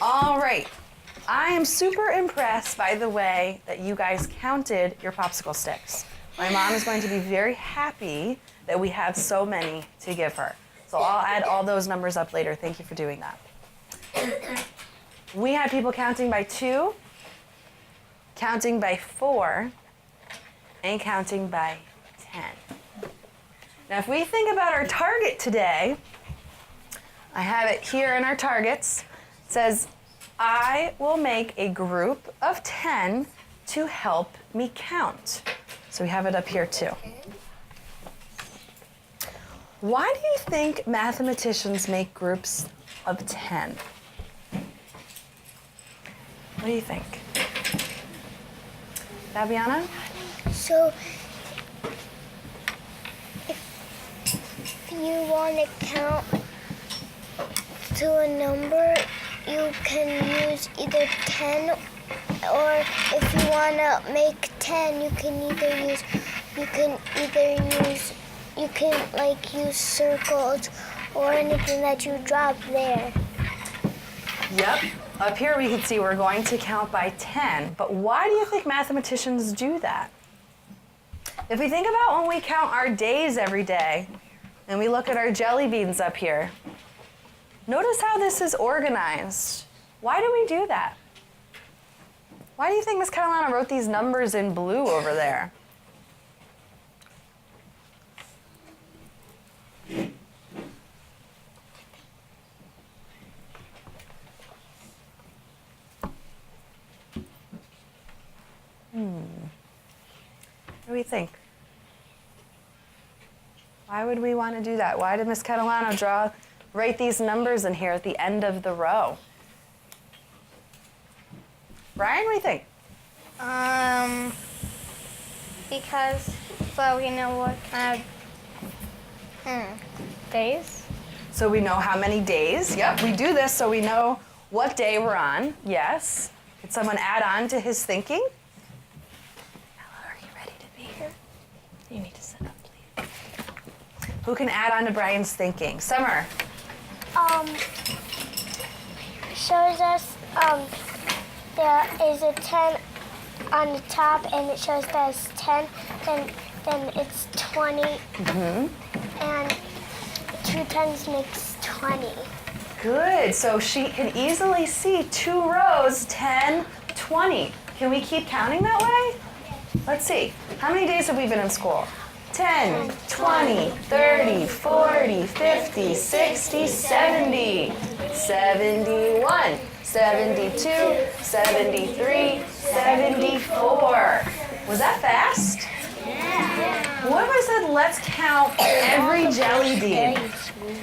All right. I am super impressed by the way that you guys counted your popsicle sticks. My mom is going to be very happy that we have so many to give her. So I'll add all those numbers up later. Thank you for doing that. We had people counting by 2, counting by 4, and counting by 10. Now if we think about our target today, I have it here in our targets. It says, I will make a group of 10 to help me count. So we have it up here too. Why do you think mathematicians make groups of 10? What do you think? Fabiana? So, if you want to count to a number, you can use either 10, or if you want to make 10, you can use circles or anything that you drop there. Yep. Up here we can see we're going to count by 10. But why do you think mathematicians do that? If we think about when we count our days every day, and we look at our jelly beans up here, notice how this is organized. Why do we do that? Why do you think Miss Catalano wrote these numbers in blue over there? What do we think? Why would we want to do that? Why did Miss Catalano write these numbers in here at the end of the row? Brian, what do you think? Because so we know what kind of days. So we know how many days. Yep, we do this so we know what day we're on. Yes. Could someone add on to his thinking? Ella, are you ready to be here? You need to sit up, please. Who can add on to Brian's thinking? Summer. Shows us there is a 10 on the top, and it shows that it's 10, then it's 20, and 2 times makes 20. Good. So she can easily see 2 rows, 10, 20. Can we keep counting that way? Let's see. How many days have we been in school? 10, 20, 30, 40, 50, 60, 70, 71, 72, 73, 74. Was that fast? Yeah. What if I said, let's count every jelly bean?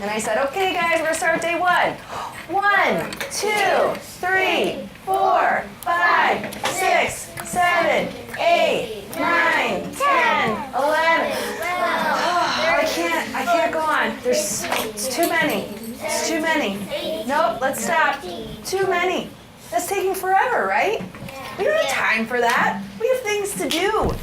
And I said, okay guys, we're gonna start day 1. 1, 2, 3, 4, 5, 6, 7, 8, 9, 10, 11. I can't go on. It's too many. It's too many. Nope, let's stop. Too many. That's taking forever, right? We don't have time for that. We have things to do.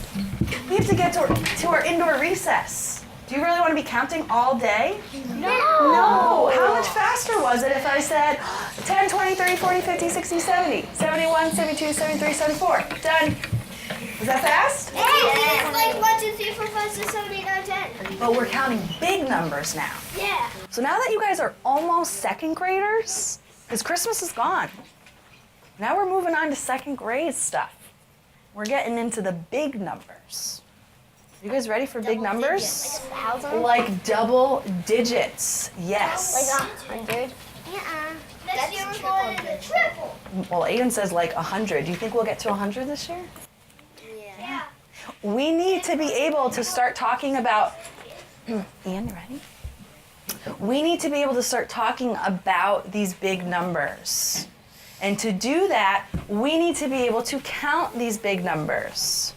We have to get to our indoor recess. Do you really want to be counting all day? No. How much faster was it if I said 10, 20, 30, 40, 50, 60, 70, 71, 72, 73, 74? Done. Was that fast? Hey, it's like 1, 2, 3, 4, 5, 6, 7, 8, 9, 10. But we're counting big numbers now. Yeah. So now that you guys are almost second graders, because Christmas is gone, now we're moving on to second grade stuff. We're getting into the big numbers. You guys ready for big numbers? Like double digits, yes. Like 100. Next year we're going to the triple. Well, Aiden says like 100. Do you think we'll get to 100 this year? Yeah. We need to be able to start talking about, Ian, you ready? We need to be able to start talking about these big numbers. And to do that, we need to be able to count these big numbers.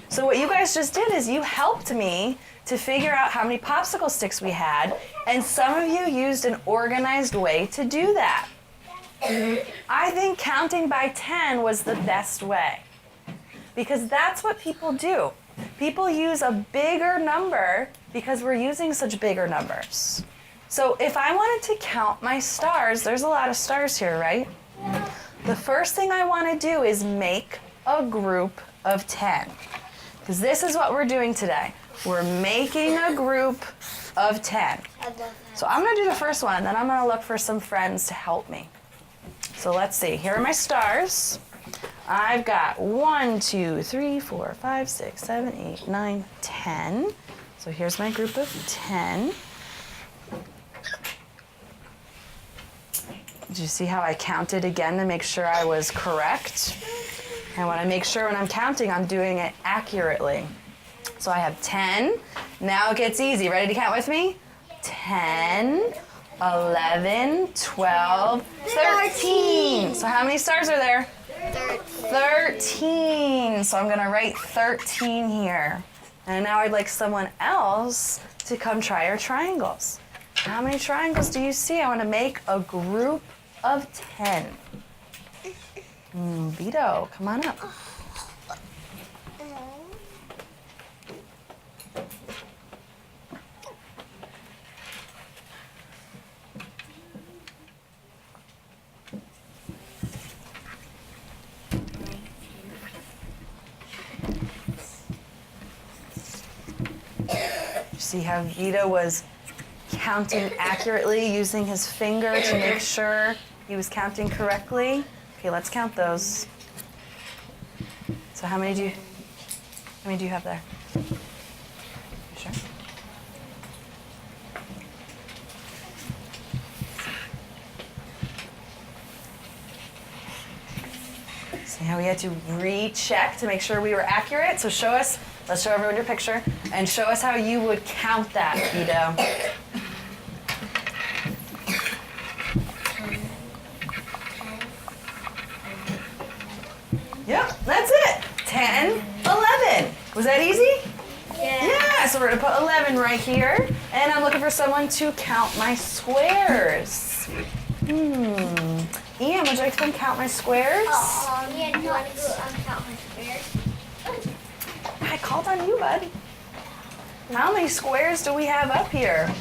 So what you guys just did is you helped me to figure out how many popsicle sticks we had, and some of you used an organized way to do that. I think counting by 10 was the best way, because that's what people do. People use a bigger number because we're using such bigger numbers. So if I wanted to count my stars, there's a lot of stars here, right? The first thing I want to do is make a group of 10. Because this is what we're doing today. We're making a group of 10. So I'm going to do the first one, then I'm going to look for some friends to help me. So let's see. Here are my stars. I've got 1, 2, 3, 4, 5, 6, 7, 8, 9, 10. So here's my group of 10. Did you see how I counted again to make sure I was correct? I want to make sure when I'm counting, I'm doing it accurately. So I have 10. Now it gets easy. Ready to count with me? 10, 11, 12, 13. So how many stars are there? 13. So I'm going to write 13 here. And now I'd like someone else to come try our triangles. How many triangles do you see? I want to make a group of 10. Vito, come on up. See how Vito was counting accurately using his finger to make sure he was counting correctly? Okay, let's count those. So how many do you have there? You sure? See how we had to recheck to make sure we were accurate? So show us, let's show everyone your picture, and show us how you would count that, Vito. Yep, that's it. 10, 11. Was that easy? Yeah, so we're going to put 11 right here. And I'm looking for someone to count my squares. Ian, would you like to come count my squares? Ian, do you want to count my squares? I called on you, bud. How many squares do we have up here?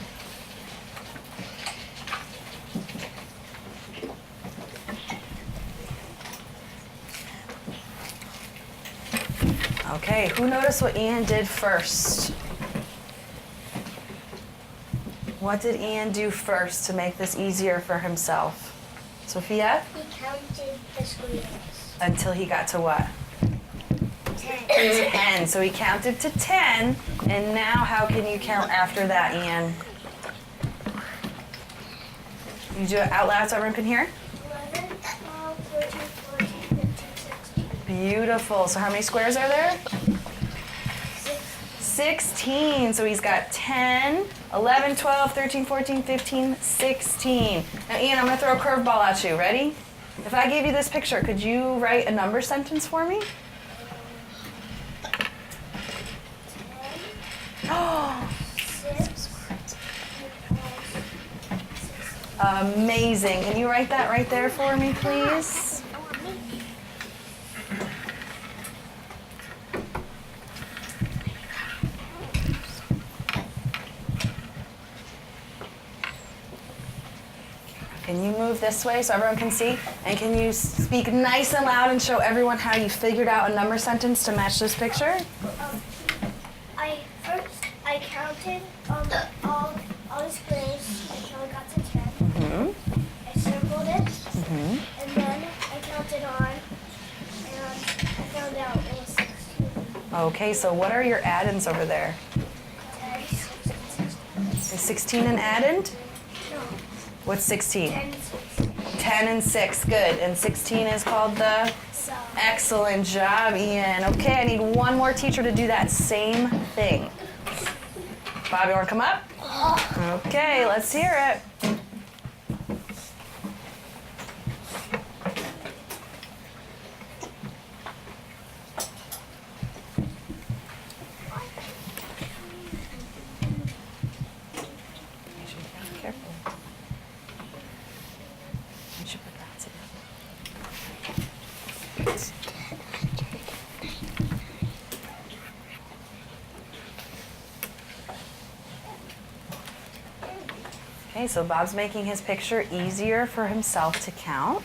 Okay, who noticed what Ian did first? What did Ian do first to make this easier for himself? Sophia? He counted the squares. Until he got to what? 10. 10. So he counted to 10, and now how can you count after that, Ian? You do it out loud so everyone can hear? 11, 12, 13, 14, 15, 16. Beautiful. So how many squares are there? 6. 16. So he's got 10, 11, 12, 13, 14, 15, 16. Now, Ian, I'm going to throw a curveball at you. Ready? If I gave you this picture, could you write a number sentence for me? 6. Amazing. Can you write that right there for me, please? Can you move this way so everyone can see? And can you speak nice and loud and show everyone how you figured out a number sentence to match this picture? I counted all the squares until I got to 10. Mm-hmm. I circled it, Mm-hmm. and then I counted on, and I found out it was 16. Okay, so what are your add-ins over there? 10, 16. Is 16 an add-in? No, What's 16? 10, 16. 10 and 6, good. And 16 is called the? So, Excellent job, Ian. Okay, I need one more teacher to do that same thing. Bobby, want to come up? Okay, let's hear it. Careful. You should put that in. Okay, so Bob's making his picture easier for himself to count.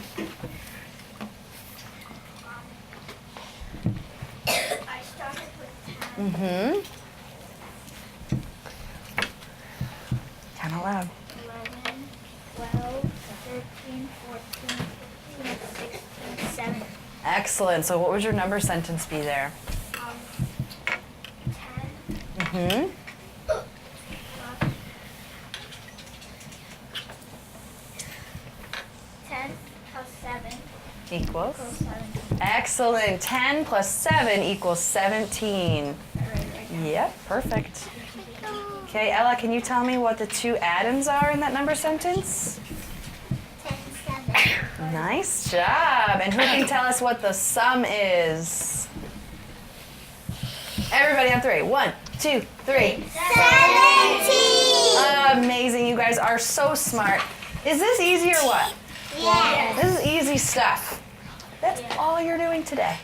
Mm-hmm. Count out loud. 11, 12, 13, 14, 15, 16, 17. Excellent. So what would your number sentence be there? 10. Mm-hmm. 10 plus 7 Equals? equals 17. Excellent. 10 plus 7 equals 17. Yep, perfect. Okay, Ella, can you tell me what the two addends are in that number sentence? 10, 7. Nice job. And who can tell us what the sum is? Everybody on 3. 1, 2, 3. 17! Amazing. You guys are so smart. Is this easy or what? Yes. This is easy stuff. That's all you're doing today.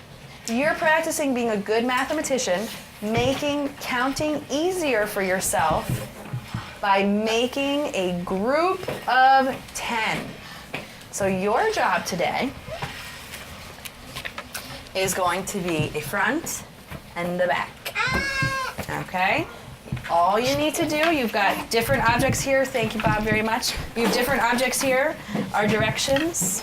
You're practicing being a good mathematician, making counting easier for yourself by making a group of 10. So your job today is going to be a front and a back. Okay? All you need to do, you've got different objects here. Thank you, Bob, very much. You have different objects here, our directions.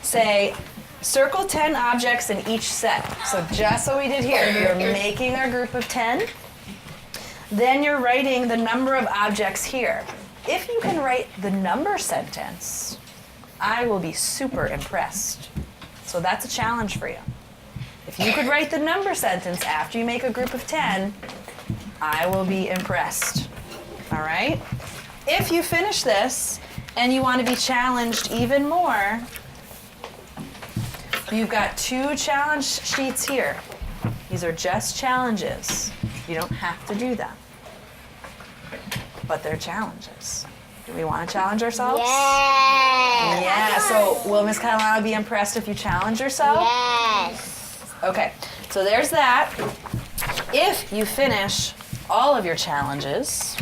Say, circle 10 objects in each set. So just what we did here, you're making a group of 10. Then you're writing the number of objects here. If you can write the number sentence, I will be super impressed. So that's a challenge for you. If you could write the number sentence after you make a group of 10, I will be impressed. All right? If you finish this and you want to be challenged even more, you've got 2 challenge sheets here. These are just challenges. You don't have to do them. But they're challenges. Do we want to challenge ourselves? Yes. Yeah, so will Miss Catalano be impressed if you challenge yourself? Yes. Okay, so there's that. If you finish all of your challenges,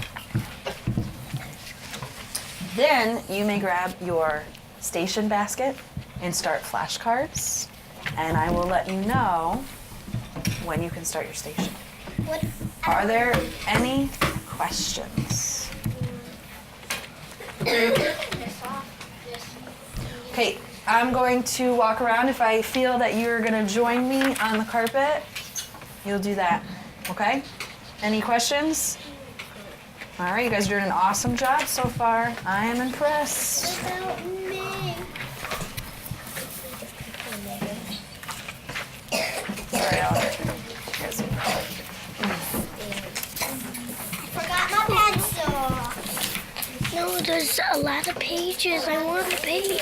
then you may grab your station basket and start flashcards, and I will let you know when you can start your station. What? Are there any questions? Okay, I'm going to walk around. If I feel that you're going to join me on the carpet, you'll do that, okay? Any questions? All right, you guys are doing an awesome job so far. I am impressed. Without me. Sorry, Ella. Here's some. Forgot my pencil. No, there's a lot of pages. I want a page.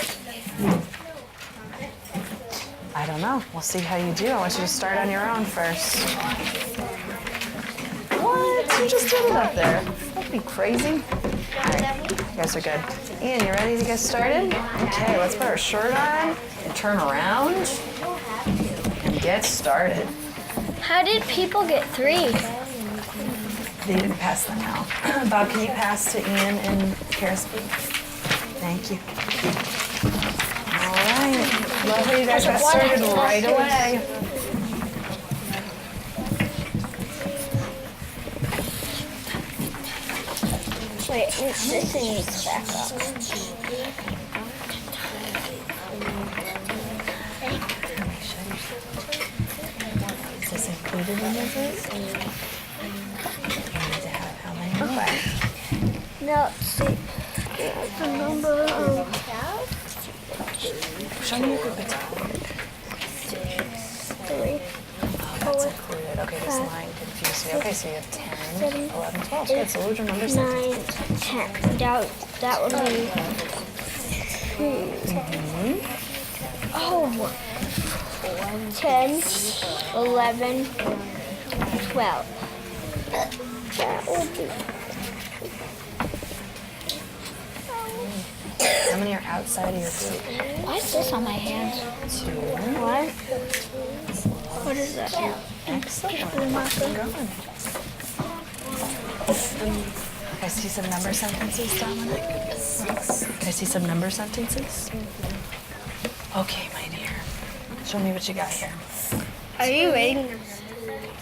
I don't know. We'll see how you do. I want you to start on your own first. What? You just did it up there. That'd be crazy. All right, you guys are good. Ian, you ready to get started? Okay, let's put our shirt on and turn around and get started. How did people get 3? They didn't pass them out. Bob, can you pass to Ian and Karis? Thank you. All right. Love how you guys got started right away. Wait, this thing needs back up. Is this included in your group? You need to have how many? Okay. No, see, the number of Show me your group it's included. 3. Oh, that's included. Okay, this line confused me. Okay, so you have 10, 11, 12. Good, so what would your number say? 9, 10. That would be 10, 11, 12. That would be. How many are outside of your group? Why is this on my hand? 2. What? What is that? Excellent. Keep going. Can I see some number sentences, Dominic? Can I see some number sentences? Okay, my dear. Show me what you got here. Are you reading?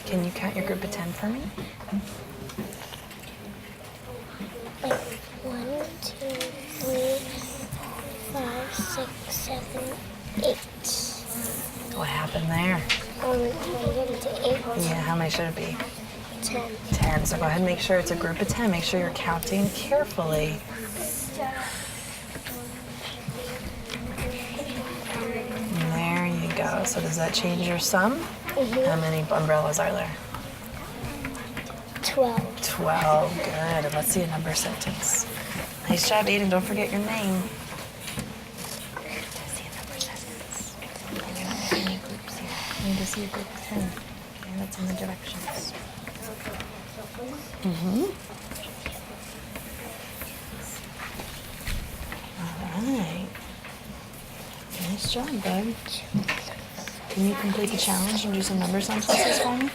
Can you count your group of 10 for me? Wait, 1, 2, 3, 4, 5, 6, 7, 8. What happened there? Only turned into 8. Yeah, how many should it be? 10. 10. So go ahead and make sure it's a group of 10. Make sure you're counting carefully. And there you go. So does that change your sum? How many umbrellas are there? 12. 12. Good. Let's see a number sentence. Nice job, Aiden. Don't forget your name. Let's see a number sentence. You're not making any groups here. I need to see a group of 10. Okay, that's in the directions. All right. Nice job, bud. Can you complete the challenge and do some number sentences for me?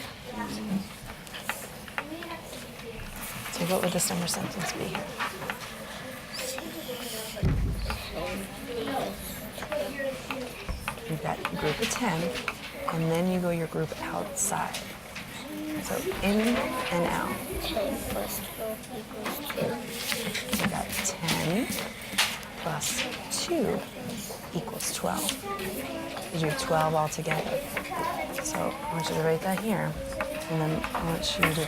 So what would this number sentence be here? You've got a group of 10, and then you go your group outside. So in and out. 10 plus 12 equals 2. You got 10 plus 2 equals 12. You do 12 altogether. So I want you to write that here. And then I want you to do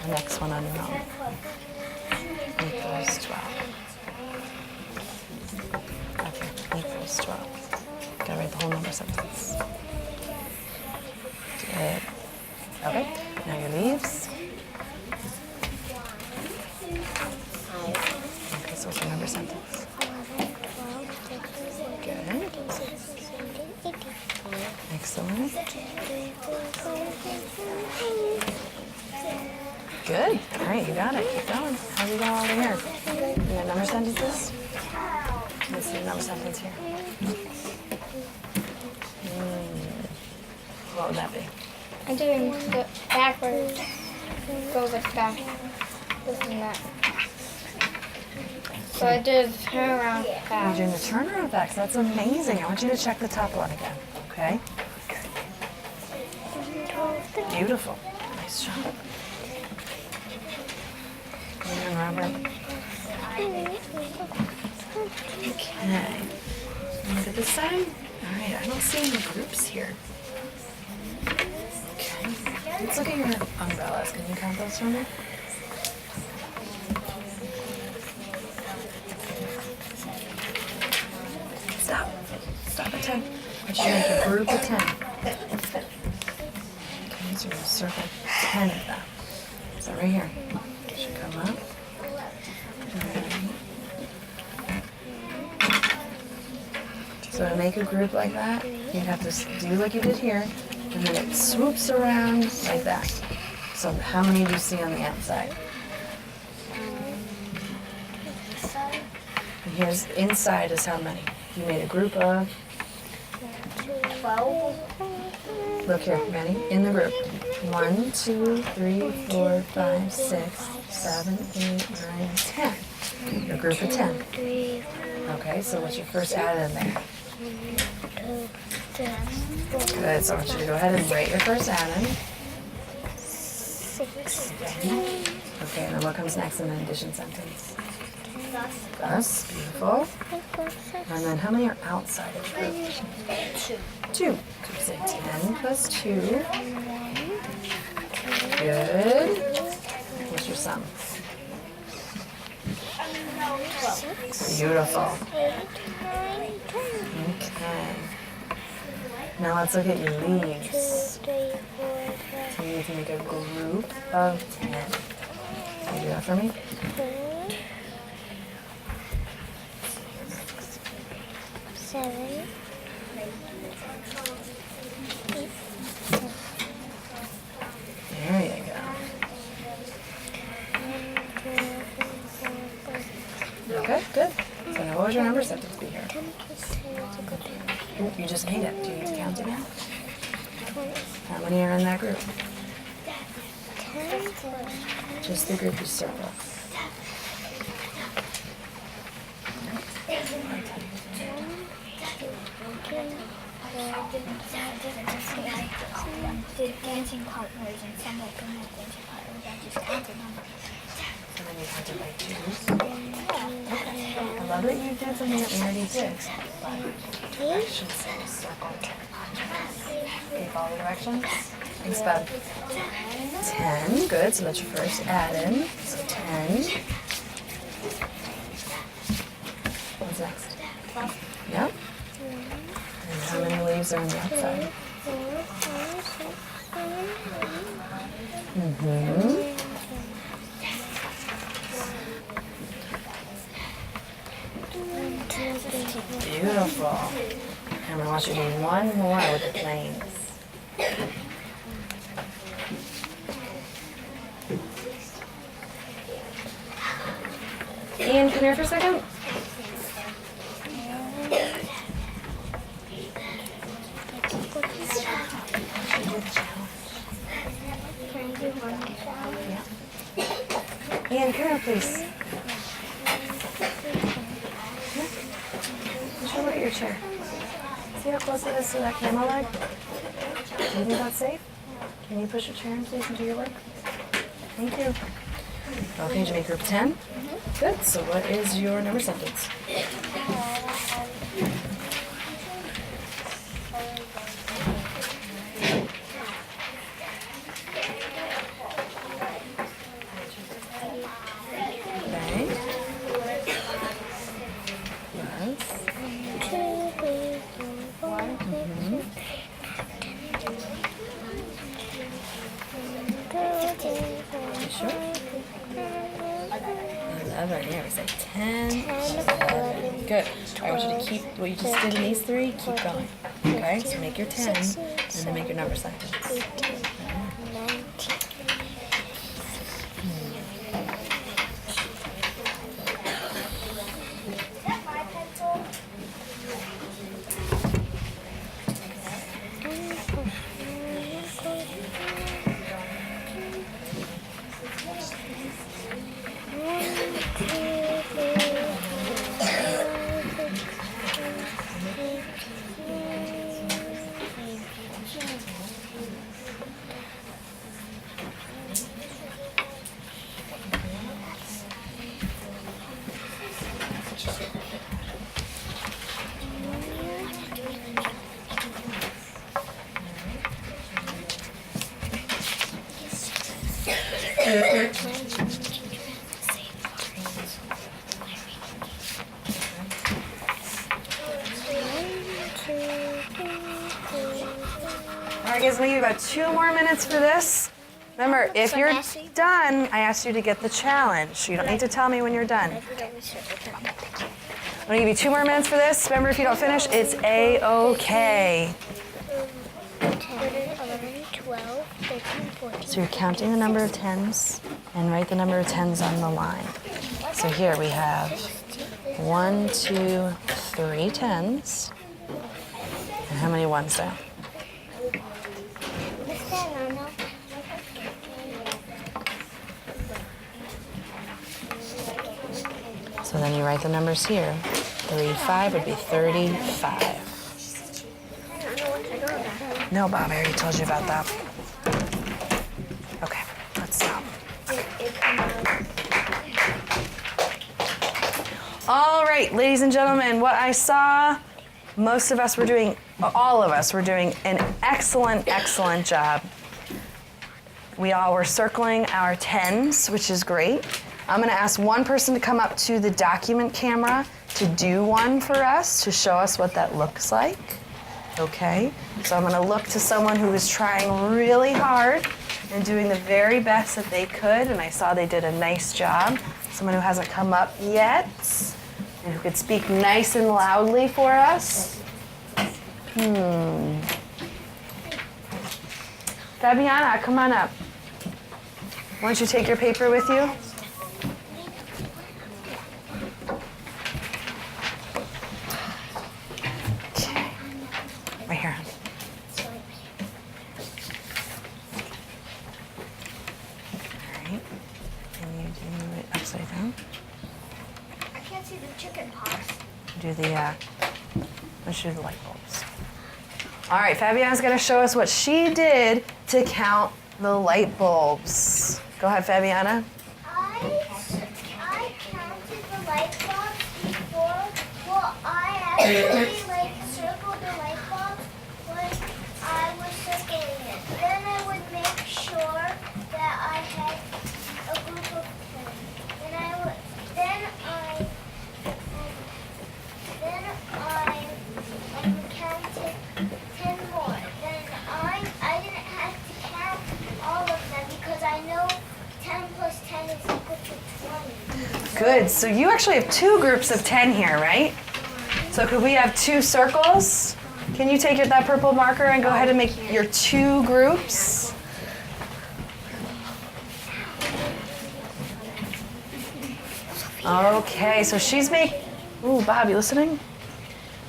the next one on your own. Equals 12. Okay, equals 12. Gotta write the whole number sentence. Good. Okay, now your leaves. Okay, so what's your number sentence? 11, 12, 13, Good. 14, 17, 18. Excellent. Good. All right, you got it. Keep going. How do you go over here? You got number sentences? Let's see a number sentence here. What would that be? I'm doing the backwards. Go with back. This and that. So I did turn around You're back. doing the turnaround facts. That's amazing. I want you to check the top one again. Okay? Beautiful. Nice job. And Robert. Okay. Look at this side. All right. I don't see any groups here. Okay. Let's look at your umbrellas. Can you count those for me? Stop. Stop at 10. I want you to make a group of 10. Okay, so we'll circle 10 of them. So right here. You should come up. So to make a group like that, you'd have to do like you did here, and then it swoops around like that. So how many do you see on the outside? And here's inside is how many? You made a group of, 12. look here, ready? In the group. 1, 2, 3, 4, 5, 6, 7, 8, 9, 10. Your group of 10. 3, Okay, so what's your first add in there? 2, 3, 4, Good, so I want you to go ahead and write your first add in. 16. Okay, and then what comes next in the addition sentence? Thus, beautiful. And then how many are outside of the group? 2. 2. So you say 10 plus 2. Good. What's your sum? Beautiful. 8, 9, 10. Okay. Now let's look at your 2, leaves. 3, 4, 5, So you need to make a group of 10. Can you do that for me? 7, 8, There you go. 12, Okay, good. So now what would your number sentence be here? 10 plus 10 is a good number. Ooh, you just made it. Do you need to count again? 20. How many are in that group? 10 plus Just the group you circle. 1, 2, 3, 4, did dancing partners and some of them had dancing partners. I just counted them. And then you had to write twos. I love that you did something that we already did. But I should say circle. Okay, follow directions. Thanks, bud. 10, good, so that's your first add-in. So 10. What's next? Yep. And how many leaves are on the outside? Beautiful. And I want you to do one more with the planes. Ian, come here for a second. Can I do one challenge? Ian, come here, please. Show me your chair. See how close it is to that camera leg? Do you think that's safe? Can you push your chair in, please, and do your work? Thank you. Okay, did you make group 10? Good. So what is your number sentence? Okay. Yes. Sure. 11. Here we say 10. 11. Good. I want you to keep what you just did in these three. Keep going. Okay. So make your 10, and then make your number sentence. 18, 19. All right, guys, maybe about 2 more minutes for this. Remember, if you're done, I asked you to get the challenge. You don't need to tell me when you're done. I'm gonna give you 2 more minutes for this. Remember, if you don't finish, it's A-okay. 10, 11, 12, 13, 14. So you're counting the number of 10s and write the number of 10s on the line. So here we have 1, 2, 3 10s. And how many ones there? So then you write the numbers here. 3, 5 would be 35. No, Bob, I already told you about that. Okay, let's stop. All right, ladies and gentlemen, what I saw, most of us were doing, all of us were doing an excellent, excellent job. We all were circling our 10s, which is great. I'm gonna ask one person to come up to the document camera to do one for us, to show us what that looks like. Okay, so I'm gonna look to someone who was trying really hard and doing the very best that they could, and I saw they did a nice job. Someone who hasn't come up yet, and who could speak nice and loudly for us. Fabiana, come on up. Why don't you take your paper with you? Okay, right here. All right, and you do it upside down. I can't see the chicken pox. Do the, let's do the light bulbs. All right, Fabiana's gonna show us what she did to count the light bulbs. Go ahead, Fabiana. I counted the light bulbs before. Well, I actually circled the light bulbs when I was circling it. Then I would make sure that I had a group of 10. Then I counted 10 more. Then I didn't have to count all of them because I know 10 plus 10 is equal to 20. Good, so you actually have 2 groups of 10 here, right? So could we have 2 circles? Can you take that purple marker and go ahead and make your 2 groups? Okay, so she's making, ooh, Bob, you listening?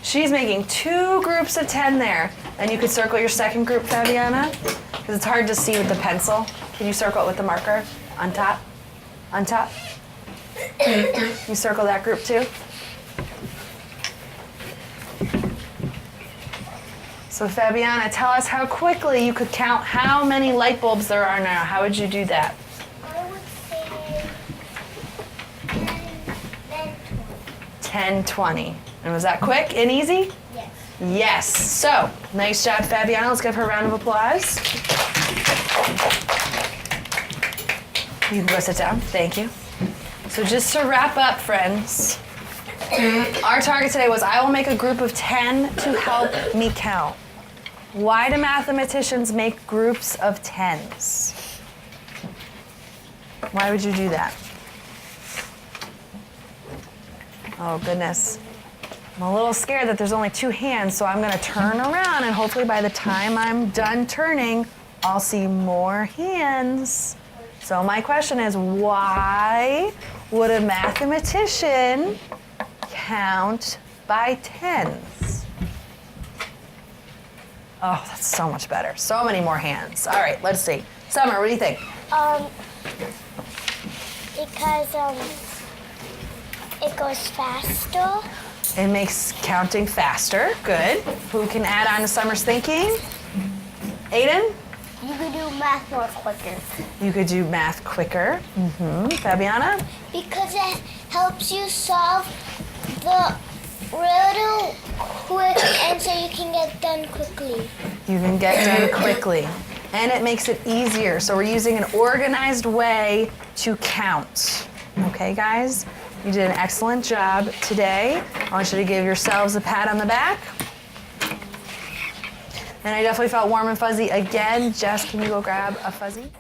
She's making 2 groups of 10 there. And you could circle your second group, Fabiana, because it's hard to see with the pencil. Can you circle it with the marker on top? On top? You circle that group too? So Fabiana, tell us how quickly you could count how many light bulbs there are now. How would you do that? I would say 10, 20. And was that quick and easy? yes. Yes. So, nice job, Fabiana. Let's give her a round of applause. You can go sit down. Thank you. So just to wrap up, friends, our target today was I will make a group of 10 to help me count. Why do mathematicians make groups of 10s? Why would you do that? Oh, goodness. I'm a little scared that there's only 2 hands, so I'm going to turn around, and hopefully by the time I'm done turning, I'll see more hands. So my question is, why would a mathematician count by 10s? Oh, that's so much better. So many more hands. All right, let's see. Summer, what do you think? Because it goes faster. It makes counting faster. Good. Who can add on to Summer's thinking? Aiden? You can do math more quicker. You could do math quicker. Fabiana? Because it helps you solve the riddle quick, and so you can get done quickly. You can get done quickly. And it makes it easier. So we're using an organized way to count. Okay, guys? You did an excellent job today. I want you to give yourselves a pat on the back. And I definitely felt warm and fuzzy again. Jess, can you go grab a fuzzy?